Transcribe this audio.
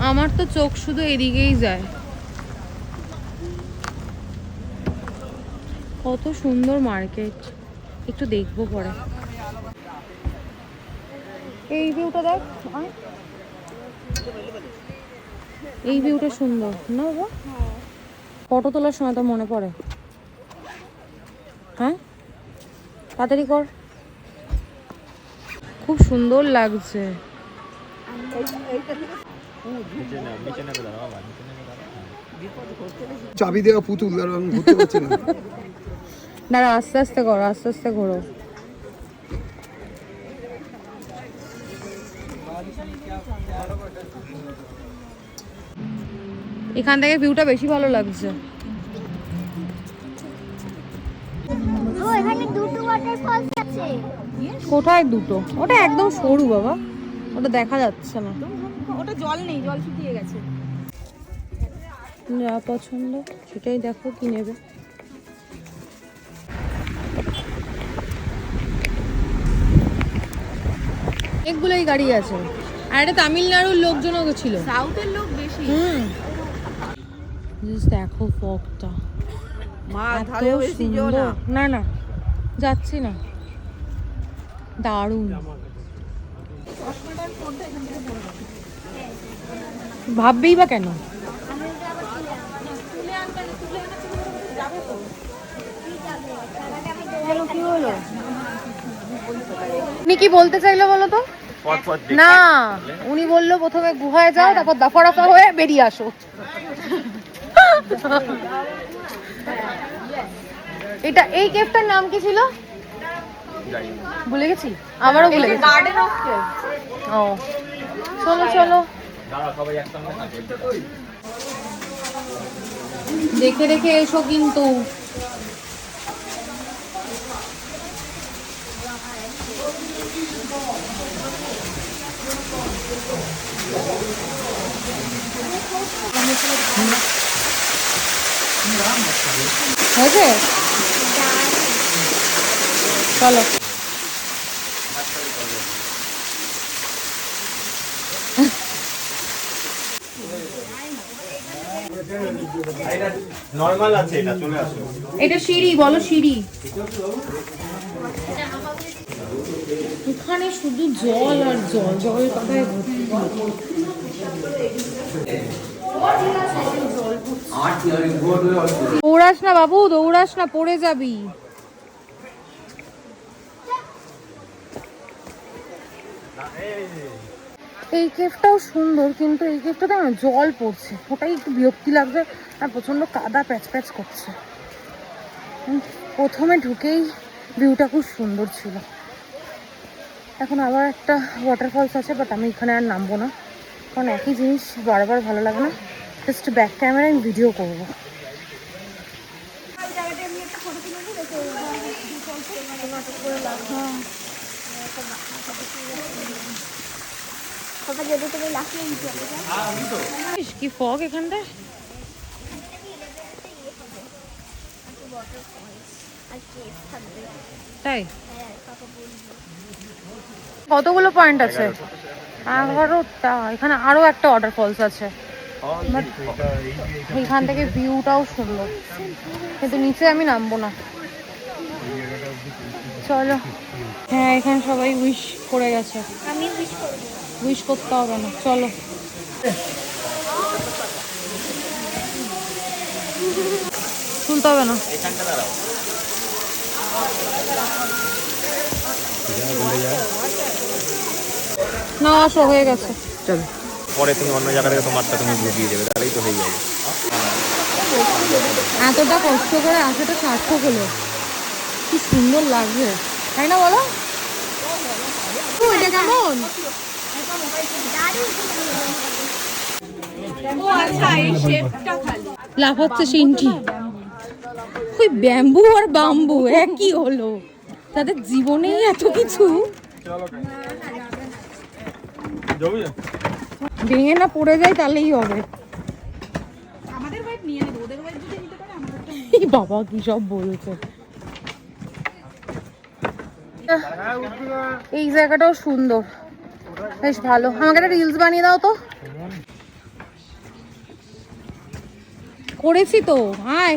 আমার তো চোখ শুধু এদিকেই যায়। কত সুন্দর মার্কেট, একটু দেখবো পরে। এই ভিউটা দেখ, এই ভিউটা সুন্দর না বাবা? ফটো তোলার সময় তো মনে পড়ে। হ্যাঁ তাড়াতাড়ি কর, খুব সুন্দর লাগছে। চাবি দেওয়া পুতুল আর আমি ঘুরতে পারছি না। দাঁড়া, আস্তে আস্তে করো, আস্তে আস্তে ঘোরো। এখান থেকে ভিউটা বেশি ভালো লাগছে। কোথায় দুটো? ওটা একদম সরু বাবা, ওটা দেখা যাচ্ছে না। ওটা জল নেই, জল শুকিয়ে গেছে। যা পছন্দ সেটাই দেখো, কি নেবে। অনেকগুলোই গাড়ি আছে, আর এটা তামিলনাড়ুর লোকজনও ছিল, সাউথের লোক বেশি। দেখো ফগটা, মা এত ধারে বেশি যেও সুন্দর। না। না না যাচ্ছি না, দারুণ। ভাববেই বা কেন? কি হলো? উনি কি বলতে চাইলো বলো তো? না, উনি বললো প্রথমে গুহায় যাও, তারপর দফা রফা হয়ে বেরিয়ে আসো। এটা এই কেভটার নাম কি ছিল ভুলে গেছি, আমারও ভুলে গেছি। Garden of cave. ও চলো চলো, দেখে দেখে এসো কিন্তু। হয়েছে, চলো। নরমাল আছে, এটা চলে আসো। এটা সিঁড়ি, বলো সিঁড়ি। এখানে শুধু জল আর জল, জল কোথায় ভর্তি। দৌড়াস না বাবু, দৌড়াস না, পড়ে যাবি। এই কেভটাও সুন্দর, কিন্তু এই কেভটাতে না জল পড়ছে, ওটাই একটু বিরক্তি লাগছে, আর প্রচন্ড কাদা প্যাচ প্যাচ করছে। প্রথমে ঢুকেই ভিউটা খুব সুন্দর ছিল। এখন আবার একটা ওয়াটারফলস আছে, বাট আমি এখানে আর নামবো না, কারণ একই জিনিস বারবার ভালো লাগে না। জাস্ট ব্যাক ক্যামেরায় আমি ভিডিও করবো। কি ফগ এখানটায়, তাই? কতগুলো পয়েন্ট আছে? 11টা। এখানে আরো একটা ওয়াটারফলস আছে, এখান থেকে ভিউটাও সুন্দর, কিন্তু নিচে আমি নামবো না। চলো। হ্যাঁ, এখানে সবাই উইশ করে গেছে, আমি উইশ করব। উইশ করতে হবে না, চলো। তুলতে হবে না, না আসো, হয়ে গেছে। চলো, পরে তুমি অন্য জায়গা থেকে তোমারটা তুমি বুঝিয়ে দেবে, তাহলেই তো হয়ে যাবে। এতটা কষ্ট করে আসাটা সার্থক হলো, কি সুন্দর লাগছে, তাই না বলো? এটা কেমন? ও আচ্ছা, এই শেপটা খালি লাফাচ্ছে সিনটি। ওই ব্যাম্বু আর বাম্বু একই হলো, তাদের জীবনেই এত কিছু। ভেঙে না পড়ে যায় তাহলেই হবে। আমাদের ওয়াইফ নিয়ে নেবে, ওদের ওয়াইফ যদি নিতে পারে আমাদেরটা। এই বাবা কি সব বলছে। এই জায়গাটাও সুন্দর, বেশ ভালো। আমাকে একটা রিলস বানিয়ে দাও তো। করেছি তো, আয়।